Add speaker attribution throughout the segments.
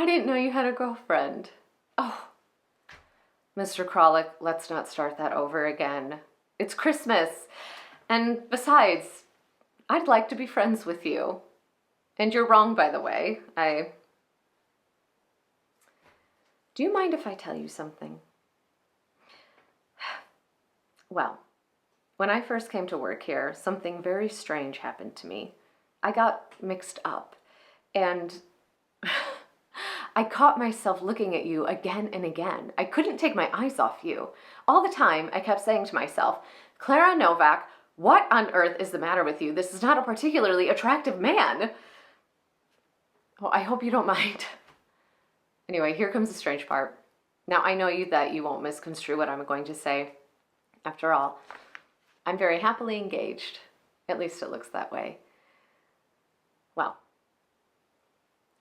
Speaker 1: didn't know you had a girlfriend. Oh, Mr. Kralik, let's not start that over again. It's Christmas. And besides, I'd like to be friends with you. And you're wrong, by the way. Do you mind if I tell you something? Well, when I first came to work here, something very strange happened to me. I got mixed up, and I caught myself looking at you again and again. I couldn't take my eyes off you. All the time, I kept saying to myself, Klara Novak, what on earth is the matter with you? This is not a particularly attractive man. Oh, I hope you don't mind. Anyway, here comes the strange part. Now, I know that you won't misconstrue what I'm going to say. After all, I'm very happily engaged. At least it looks that way. Well,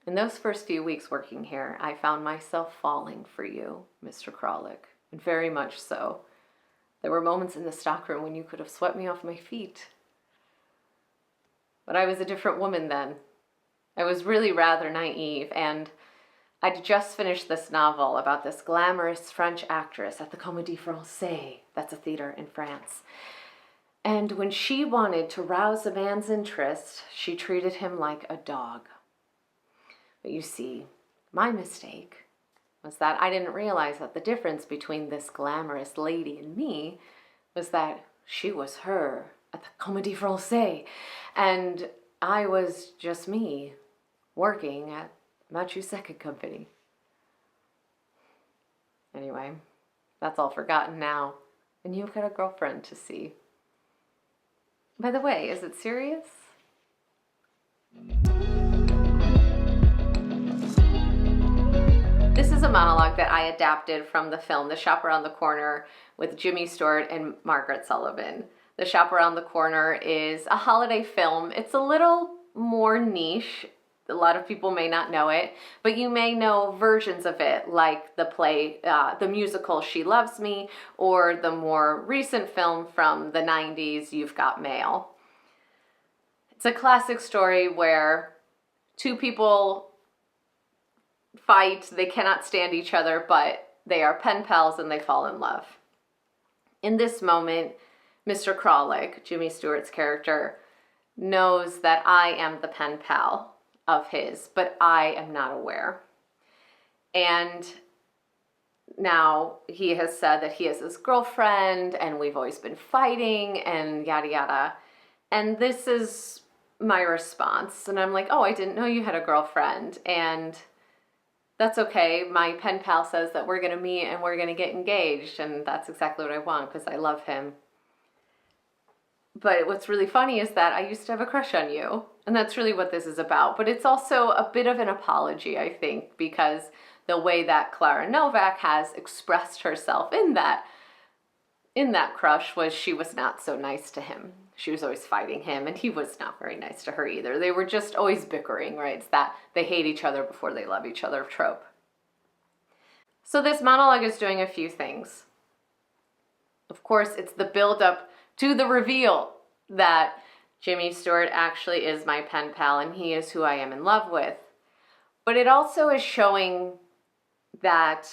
Speaker 1: in those first few weeks working here, I found myself falling for you, Mr. Kralik, and very much so. There were moments in the stockroom when you could have swept me off my feet. But I was a different woman then. I was really rather naive, and I'd just finished this novel about this glamorous French actress at the Comédie Française, that's a theater in France. And when she wanted to rouse a man's interest, she treated him like a dog. But you see, my mistake was that I didn't realize that the difference between this glamorous lady and me was that she was her at the Comédie Française, and I was just me working at Matthew Second Company. Anyway, that's all forgotten now, and you've got a girlfriend to see. By the way, is it serious? This is a monologue that I adapted from the film The Shop Around the Corner with Jimmy Stewart and Margaret Sullivan. The Shop Around the Corner is a holiday film. It's a little more niche. A lot of people may not know it, but you may know versions of it, like the play, the musical She Loves Me, or the more recent film from the 90s, You've Got Mail. It's a classic story where two people fight, they cannot stand each other, but they are pen pals and they fall in love. In this moment, Mr. Kralik, Jimmy Stewart's character, knows that I am the pen pal of his, but I am not aware. And now he has said that he has his girlfriend and we've always been fighting and yada yada. And this is my response. And I'm like, oh, I didn't know you had a girlfriend. And that's okay. My pen pal says that we're going to meet and we're going to get engaged. And that's exactly what I want because I love him. But what's really funny is that I used to have a crush on you. And that's really what this is about. But it's also a bit of an apology, I think, because the way that Klara Novak has expressed herself in that crush was she was not so nice to him. She was always fighting him, and he was not very nice to her either. They were just always bickering, right? It's that they hate each other before they love each other trope. So this monologue is doing a few things. Of course, it's the build-up to the reveal that Jimmy Stewart actually is my pen pal and he is who I am in love with. But it also is showing that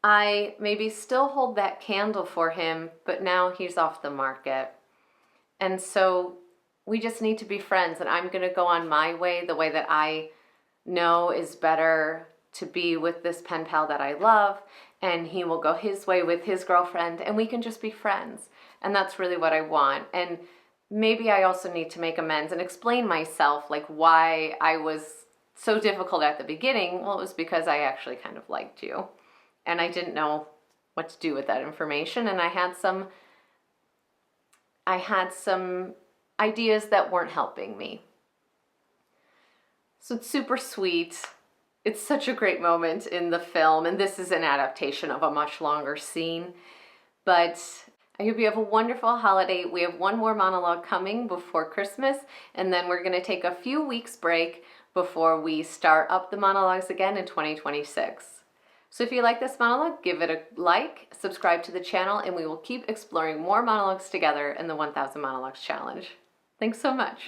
Speaker 1: I maybe still hold that candle for him, but now he's off the market. And so we just need to be friends, and I'm going to go on my way, the way that I know is better to be with this pen pal that I love, and he will go his way with his girlfriend, and we can just be friends. And that's really what I want. And maybe I also need to make amends and explain myself, like why I was so difficult at the beginning. Well, it was because I actually kind of liked you, and I didn't know what to do with that information, and I had some ideas that weren't helping me. So it's super sweet. It's such a great moment in the film, and this is an adaptation of a much longer scene. But I hope you have a wonderful holiday. We have one more monologue coming before Christmas, and then we're going to take a few weeks break before we start up the monologues again in 2026. So if you like this monologue, give it a like, subscribe to the channel, and we will keep exploring more monologues together in the 1000 Monologues Challenge. Thanks so much.